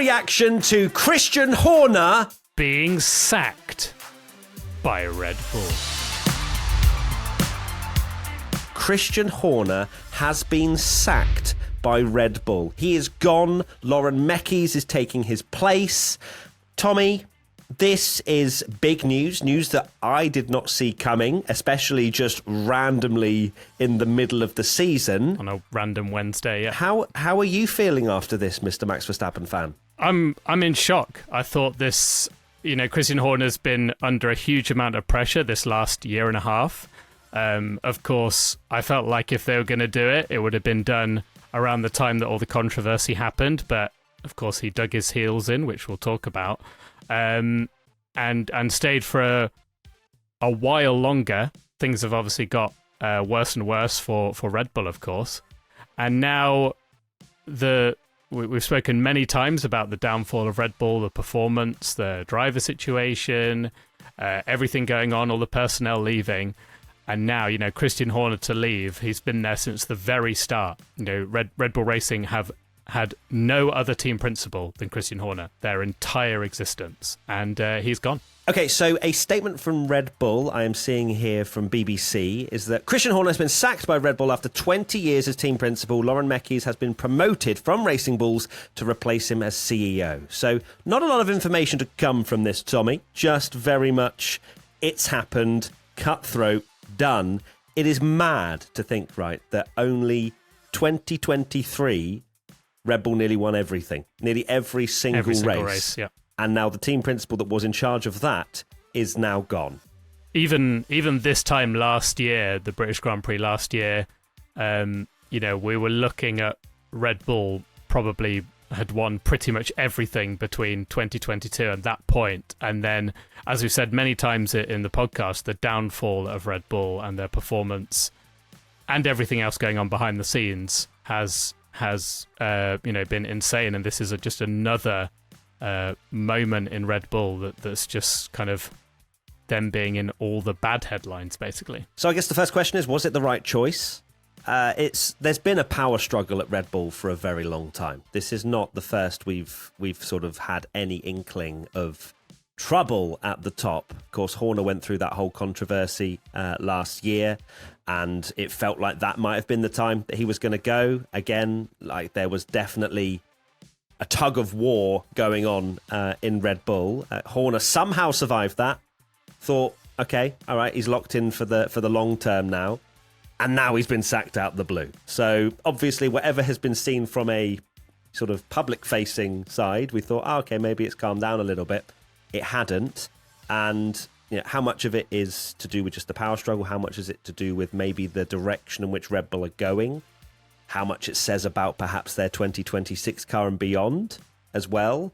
reaction to Christian Horner being sacked by Red Bull. Christian Horner has been sacked by Red Bull. He is gone. Lauren Mekies is taking his place. Tommy, this is big news that I did not see coming, especially just randomly in the middle of the season. On a random Wednesday, yeah. How are you feeling after this, Mr. Max Verstappen fan? I'm in shock. I thought this, Christian Horner's been under a huge amount of pressure this last year and a half. Of course, I felt like if they were going to do it, it would have been done around the time that all the controversy happened. But of course, he dug his heels in, which we'll talk about. And stayed for a while longer. Things have obviously got worse and worse for Red Bull, of course. And now we've spoken many times about the downfall of Red Bull, the performance, the driver situation, everything going on, all the personnel leaving. And now, Christian Horner to leave. He's been there since the very start. Red Bull Racing have had no other team principal than Christian Horner, their entire existence, and he's gone. Okay, so a statement from Red Bull I am seeing here from BBC is that Christian Horner has been sacked by Red Bull after 20 years as team principal. Lauren Mekies has been promoted from Racing Bulls to replace him as CEO. So not a lot of information to come from this, Tommy. Just very much it's happened, cutthroat, done. It is mad to think, right, that only 2023 Red Bull nearly won everything, nearly every single race. Yeah. And now the team principal that was in charge of that is now gone. Even this time last year, the British Grand Prix last year, we were looking at Red Bull probably had won pretty much everything between 2022 and that point. And then, as we've said many times in the podcast, the downfall of Red Bull and their performance and everything else going on behind the scenes has been insane, and this is just another moment in Red Bull that's just kind of them being in all the bad headlines, basically. So I guess the first question is, was it the right choice? There's been a power struggle at Red Bull for a very long time. This is not the first we've sort of had any inkling of trouble at the top. Of course, Horner went through that whole controversy last year, and it felt like that might have been the time that he was going to go. Again, like there was definitely a tug of war going on in Red Bull. Horner somehow survived that. Thought, okay, all right, he's locked in for the long term now, and now he's been sacked out the blue. So obviously, whatever has been seen from a sort of public-facing side, we thought, okay, maybe it's calmed down a little bit. It hadn't, and how much of it is to do with just the power struggle? How much is it to do with maybe the direction in which Red Bull are going? How much it says about perhaps their 2026 car and beyond as well?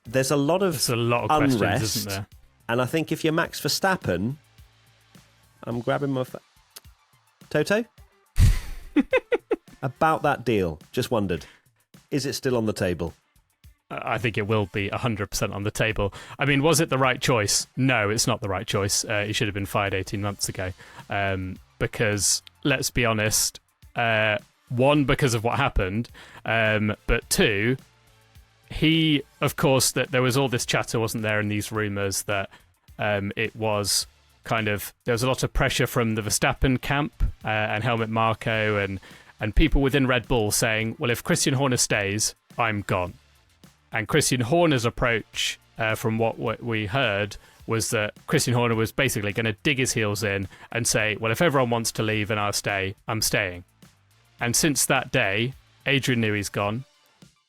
There's a lot of unrest, questions, isn't there? And I think if you're Max Verstappen, I'm grabbing my Toto about that deal. Just wondered, is it still on the table? I think it will be 100% on the table. I mean, was it the right choice? No, it's not the right choice. He should have been fired 18 months ago. Because, let's be honest, one, because of what happened, but two, he, of course, that there was all this chatter, wasn't there, and these rumours that it was kind of, there was a lot of pressure from the Vstappen camp and Helmut Marko and people within Red Bull saying, well, if Christian Horner stays, I'm gone. And Christian Horner's approach, from what we heard, was that Christian Horner was basically going to dig his heels in and say, well, if everyone wants to leave and I'll stay, I'm staying. And since that day, Adrian Newey's gone,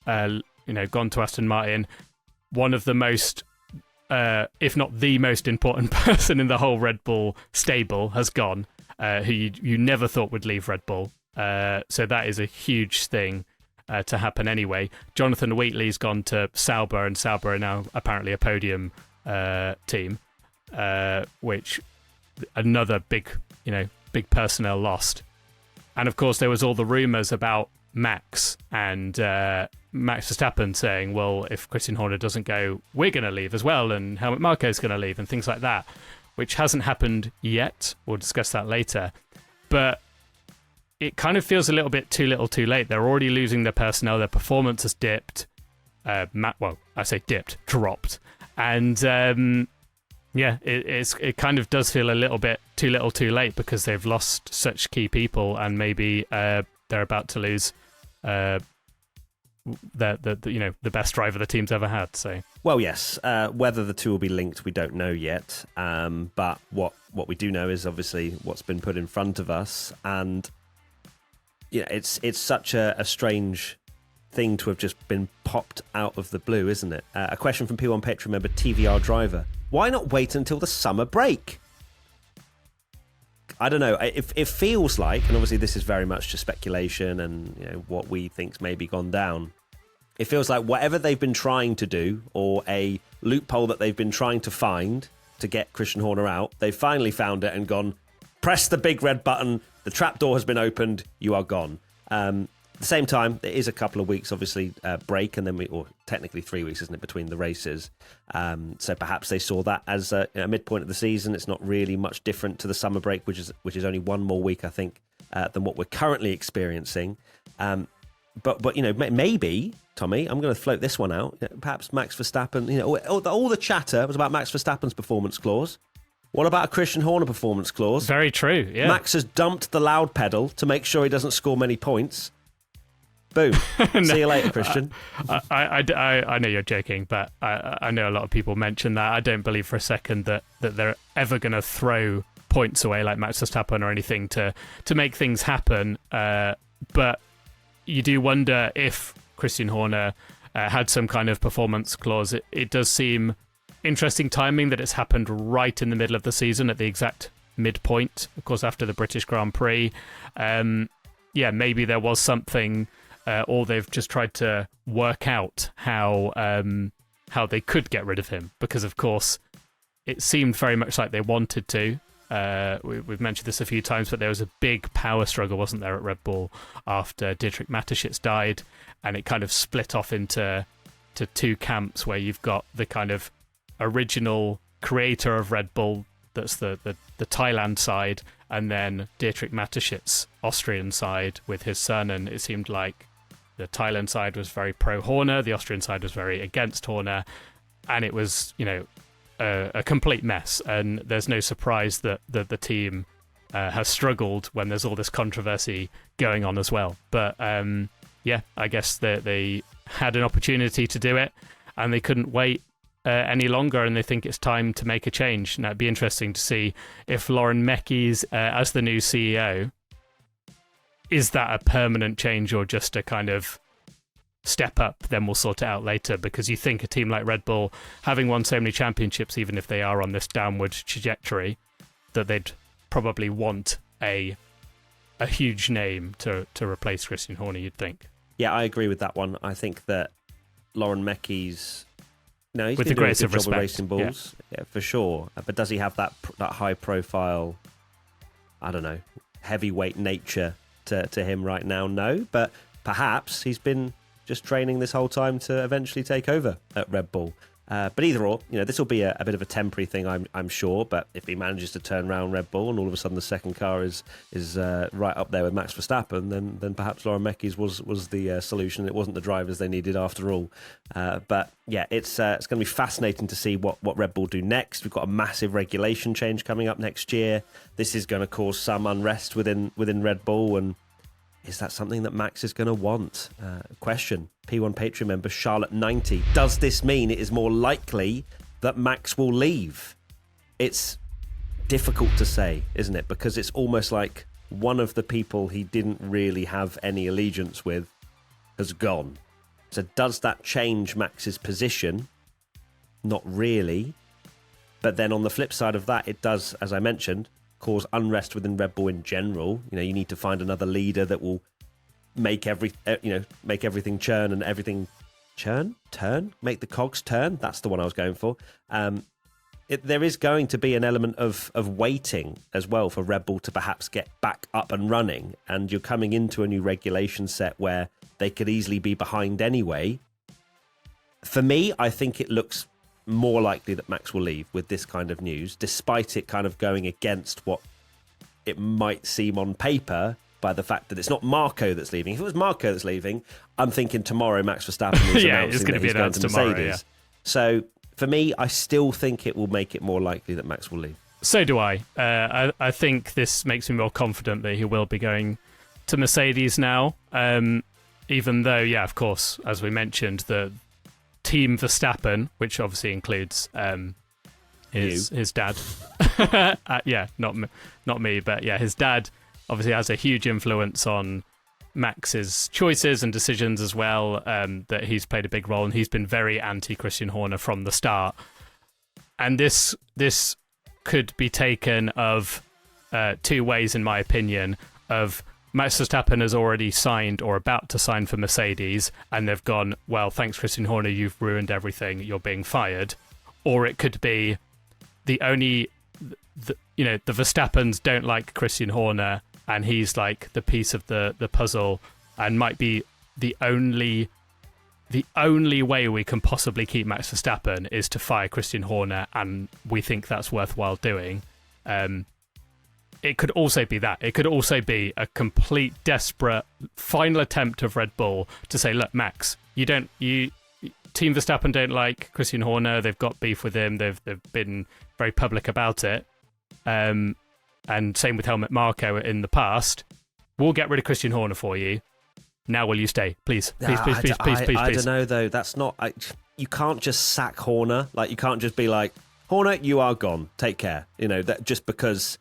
gone to Aston Martin. One of the most, if not the most important person in the whole Red Bull stable has gone, who you never thought would leave Red Bull. So that is a huge thing to happen anyway. Jonathan Wheatley's gone to Sauber, and Sauber are now apparently a podium team, which another big personnel lost. And of course, there was all the rumours about Max and Max Verstappen saying, well, if Christian Horner doesn't go, we're going to leave as well, and Helmut Marko's going to leave, and things like that, which hasn't happened yet. We'll discuss that later. But it kind of feels a little bit too little too late. They're already losing their personnel. Their performance has dipped. I say dipped, dropped, and it kind of does feel a little bit too little, too late, because they've lost such key people, and maybe they're about to lose the best driver the team's ever had. So, well, yes, whether the two will be linked, we don't know yet. But what we do know is obviously what's been put in front of us, and it's such a strange thing to have just been popped out of the blue, isn't it? A question from P1 Patreon member TVR Driver: why not wait until the summer break? I don't know. It feels like, and obviously this is very much just speculation and what we think's maybe gone down. It feels like whatever they've been trying to do, or a loophole that they've been trying to find to get Christian Horner out, they've finally found it and gone, press the big red button, the trapdoor has been opened, you are gone. At the same time, there is a couple of weeks, obviously, break, and then or technically 3 weeks, isn't it, between the races? So perhaps they saw that as a midpoint of the season. It's not really much different to the summer break, which is only one more week, I think, than what we're currently experiencing. But maybe, Tommy, I'm going to float this one out. Perhaps Max Verstappen. All the chatter was about Max Verstappen's performance clause. What about a Christian Horner performance clause? Very true. Yeah, Max has dumped the loud pedal to make sure he doesn't score many points. Boom. No, see you later, Christian. I know you're joking, but I know a lot of people mention that. I don't believe for a second that they're ever going to throw points away like Max Verstappen or anything to make things happen. But you do wonder if Christian Horner had some kind of performance clause. It does seem interesting timing that it's happened right in the middle of the season at the exact midpoint, of course, after the British Grand Prix. Maybe there was something... or they've just tried to work out how they could get rid of him, because of course it seemed very much like they wanted to. We've mentioned this a few times, but there was a big power struggle, wasn't there, at Red Bull after Dietrich Mateschitz died, and it kind of split off into two camps, where you've got the kind of original creator of Red Bull, that's the Thailand side, and then Dietrich Mateschitz Austrian side with his son, and it seemed like the Thailand side was very pro-Horner, the Austrian side was very against Horner, and it was, a complete mess. And there's no surprise that the team has struggled when there's all this controversy going on as well. But I guess they had an opportunity to do it, and they couldn't wait any longer, and they think it's time to make a change. Now, it'd be interesting to see if Lauren Meckies, as the new CEO, is that a permanent change or just a kind of step up, then we'll sort it out later? Because you think a team like Red Bull, having won so many championships, even if they are on this downward trajectory, that they'd probably want a huge name to replace Christian Horner, you'd think. Yeah, I agree with that one. I think that Lauren Meckies... No, he's with been the doing a greatest good of job respect, of racing bulls, yeah, for sure. But does he have that high profile, I don't know, heavyweight nature to him right now? No, but perhaps he's been just training this whole time to eventually take over at Red Bull. But either or, this will be a bit of a temporary thing, I'm sure. But if he manages to turn around Red Bull and all of a sudden the second car is right up there with Max Verstappen, then perhaps Lauren Meckies was the solution. It wasn't the drivers they needed after all. But yeah, it's going to be fascinating to see what Red Bull do next. We've got a massive regulation change coming up next year. This is going to cause some unrest within Red Bull, and is that something that Max is going to want? Question. P1 Patreon member Charlotte90. Does this mean it is more likely that Max will leave? It's difficult to say, isn't it? Because it's almost like one of the people he didn't really have any allegiance with has gone. So does that change Max's position? Not really. But then on the flip side of that, it does, as I mentioned, cause unrest within Red Bull in general. You need to find another leader that will make everything churn and everything turn, make the cogs turn. That's the one I was going for. There is going to be an element of waiting as well for Red Bull to perhaps get back up and running, and you're coming into a new regulation set where they could easily be behind anyway. For me, I think it looks more likely that Max will leave with this kind of news, despite it kind of going against what it might seem on paper. by the fact that it's not Marco that's leaving. If it was Marco that's leaving, I'm thinking tomorrow Max Verstappen is announcing that he's going to Mercedes. Yeah. So for me, I still think it will make it more likely that Max will leave. So do I. I think this makes me more confident that he will be going to Mercedes now. Even though, yeah, of course, as we mentioned, the Team Vstappen, which obviously includes his dad. Yeah, not me, but yeah, his dad obviously has a huge influence on Max's choices and decisions as well, that he's played a big role, and he's been very anti-Christian Horner from the start. And this could be taken of two ways, in my opinion, of Max Verstappen has already signed or about to sign for Mercedes, and they've gone, well, thanks, Christian Horner, you've ruined everything, you're being fired. Or it could be the Verstappens don't like Christian Horner, and he's like the piece of the puzzle, and might be the only way we can possibly keep Max Verstappen is to fire Christian Horner, and we think that's worthwhile doing. It could also be that. It could also be a complete desperate final attempt of Red Bull to say, look, Max, Team Vstappen don't like Christian Horner. They've got beef with him. They've been very public about it. And same with Helmut Marko in the past. We'll get rid of Christian Horner for you. Now will you stay? Please. Please. I don't know, though. That's not... you can't just sack Horner. Like, you can't just be like, Horner, you are gone. Take care. That just because...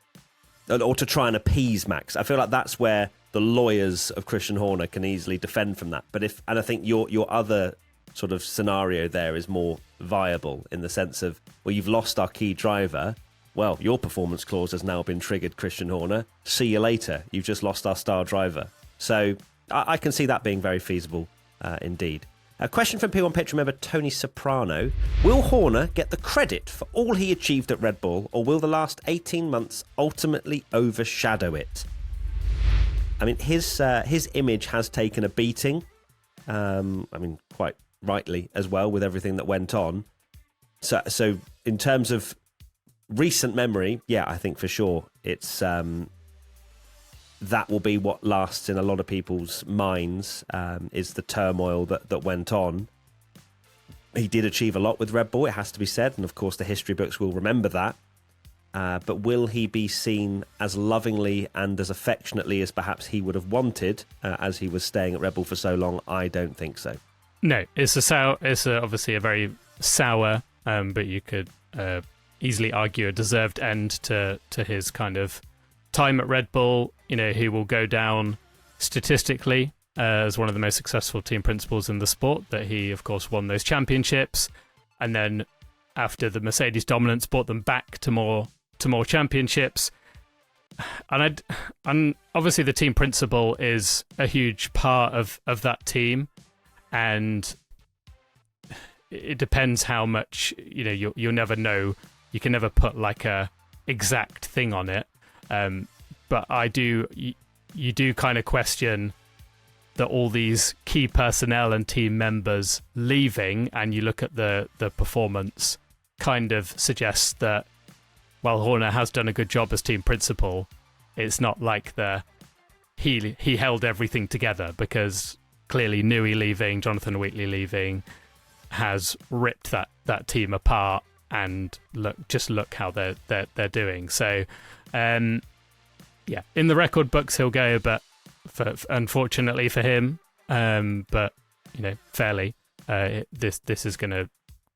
Or to try and appease Max. I feel like that's where the lawyers of Christian Horner can easily defend from that. And I think your other sort of scenario there is more viable in the sense of, well, you've lost our key driver. Well, your performance clause has now been triggered, Christian Horner. See you later. You've just lost our star driver. So I can see that being very feasible indeed. A question from P1 Patreon member Tony Soprano. Will Horner get the credit for all he achieved at Red Bull, or will the last 18 months ultimately overshadow it? I mean, his image has taken a beating. Quite rightly as well, with everything that went on. So in terms of recent memory, yeah, I think for sure it's... that will be what lasts in a lot of people's minds, is the turmoil that went on. He did achieve a lot with Red Bull, it has to be said, and of course the history books will remember that. But will he be seen as lovingly and as affectionately as perhaps he would have wanted as he was staying at Red Bull for so long? I don't think so. No, it's obviously a very sour, but you could easily argue a deserved end to his kind of time at Red Bull. He will go down statistically as one of the most successful team principals in the sport, that he, of course, won those championships, and then after the Mercedes dominance brought them back to more championships. And obviously the team principal is a huge part of that team, and it depends how much, you'll never know. You can never put like a exact thing on it. But you do kind of question that all these key personnel and team members leaving, and you look at the performance, kind of suggests that while Horner has done a good job as team principal, it's not like he held everything together, because clearly Newey leaving, Jonathan Wheatley leaving has ripped that team apart, and look how they're doing. So yeah, in the record books he'll go, but unfortunately for him, but fairly, this is going to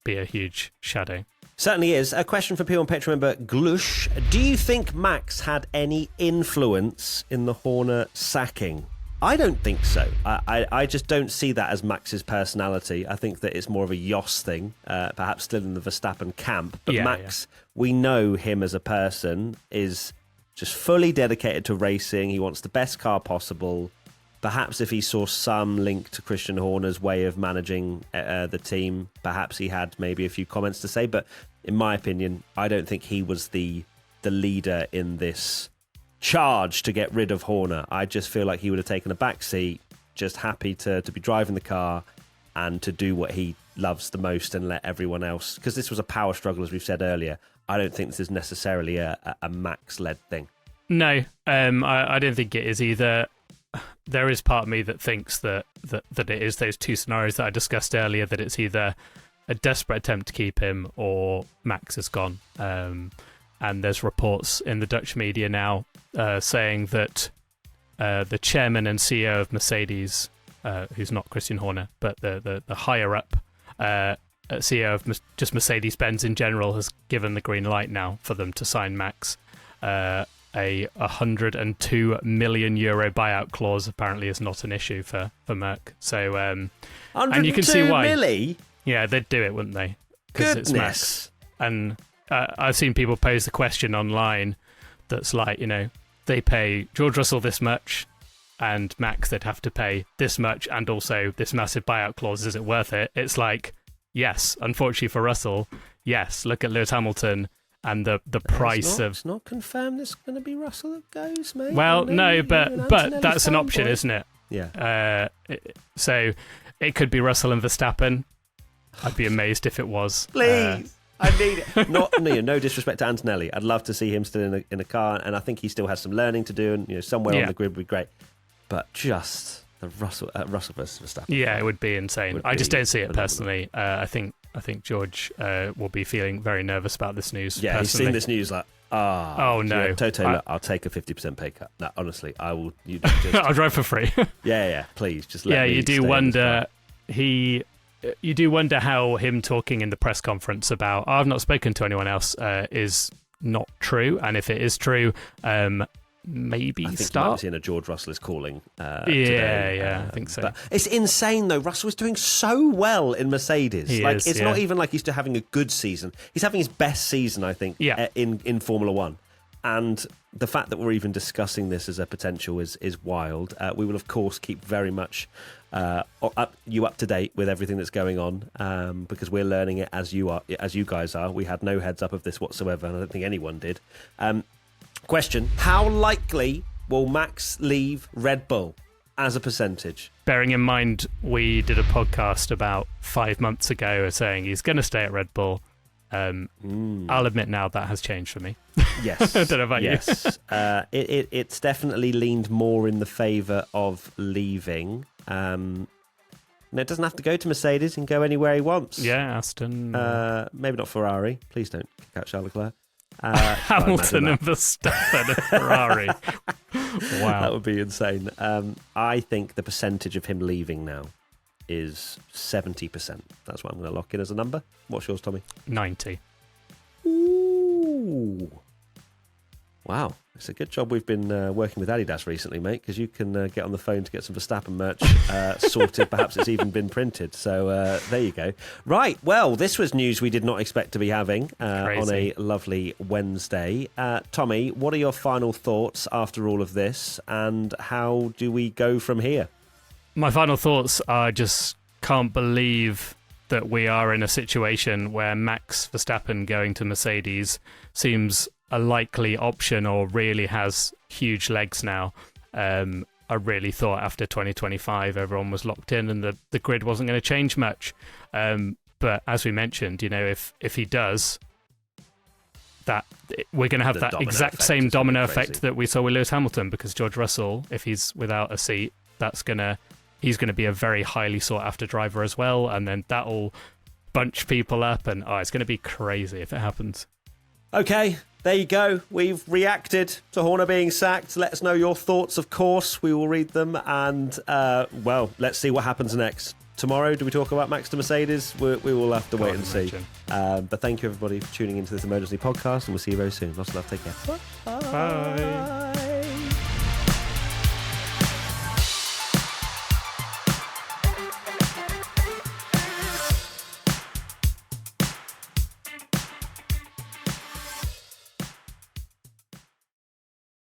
be a huge shadow. Certainly is. A question for P1 Patreon member Glush. Do you think Max had any influence in the Horner sacking? I don't think so. I just don't see that as Max's personality. I think that it's more of a Jos thing, perhaps still in the Verstappen camp. But yeah, Max, we know him as a person, is just fully dedicated to racing. He wants the best car possible. Perhaps if he saw some link to Christian Horner's way of managing the team, perhaps he had maybe a few comments to say. But in my opinion, I don't think he was the leader in this charge to get rid of Horner. I just feel like he would have taken a back seat, just happy to be driving the car and to do what he loves the most and let everyone else, because this was a power struggle, as we've said earlier. I don't think this is necessarily a Max-led thing. No, I don't think it is either. There is part of me that thinks that it is those two scenarios that I discussed earlier, that it's either a desperate attempt to keep him or Max is gone. And there's reports in the Dutch media now saying that the chairman and CEO of Mercedes, who's not Christian Horner, but the higher up CEO of just Mercedes-Benz in general, has given the green light now for them to sign Max. A 102 million euro buyout clause apparently is not an issue for Merc. So, and you can see why. Milli? Yeah, they'd do it, wouldn't they? Because it's Max. And I've seen people pose the question online that's like, they pay George Russell this much, and Max they'd have to pay this much, and also this massive buyout clause. Is it worth it? It's like, yes. Unfortunately for Russell, yes. Look at Lewis Hamilton. And the price of... It's not confirmed it's going to be Russell that goes, mate. Well, no, but that's an option, isn't it? Yeah. So it could be Russell and Vstappen. I'd be amazed if it was. Please. I need it. No disrespect to Antonelli. I'd love to see him still in a car, and I think he still has some learning to do, and somewhere on the grid would be great. But just the Russell versus Verstappen. Yeah, it would be insane. I just don't see it personally. I think George will be feeling very nervous about this news. Yeah, personally. He's seen this news like, oh no, Toto, look, I'll take a 50% pay cut. No, honestly, I will. You just, I'll drive for free. yeah, please, just let me. You do wonder. You do wonder how him talking in the press conference about I've not spoken to anyone else is not true, and if it is true, maybe I think start. a George Russell is calling. Today. I think so. But it's insane though. Russell is doing so well in Mercedes. It's not even like he's having a good season. He's having his best season, I think, in Formula One. And the fact that we're even discussing this as a potential is wild. We will, of course, keep very much you up to date with everything that's going on, because we're learning it as you guys are. We had no heads up of this whatsoever, and I don't think anyone did. Question: how likely will Max leave Red Bull as a percentage? Bearing in mind, we did a podcast about 5 months ago saying he's going to stay at Red Bull. I'll admit now that has changed for me. Yes. I don't know about you. It's definitely leaned more in the favour of leaving. No, it doesn't have to go to Mercedes. He can go anywhere he wants. Yeah, Aston. Maybe not Ferrari. Please don't kick out Charles Leclerc. Hamilton and Vstappen and Ferrari. Wow. That would be insane. I think the percentage of him leaving now is 70%. That's what I'm going to lock in as a number. What's yours, Tommy? 90. Ooh. Wow. It's a good job we've been working with Adidas recently, mate, because you can get on the phone to get some Vstappen merch sorted. Perhaps it's even been printed. So there you go. Right. Well, this was news we did not expect to be having on a lovely Wednesday. Tommy, what are your final thoughts after all of this, and how do we go from here? My final thoughts are just can't believe that we are in a situation where Max Verstappen going to Mercedes seems a likely option, or really has huge legs now. I really thought after 2025 everyone was locked in and the grid wasn't going to change much. But as we mentioned, if he does, that we're going to have that exact same domino effect that we saw with Lewis Hamilton, because George Russell, if he's without a seat, he's going to be a very highly sought after driver as well, and then that'll bunch people up, and it's going to be crazy if it happens. Okay, there you go. We've reacted to Horner being sacked. Let us know your thoughts, of course. We will read them, and let's see what happens next. Tomorrow, do we talk about Max to Mercedes? We will have to wait and see. But thank you, everybody, for tuning into this emergency podcast, and we'll see you very soon. Lots of love. Take care. Bye.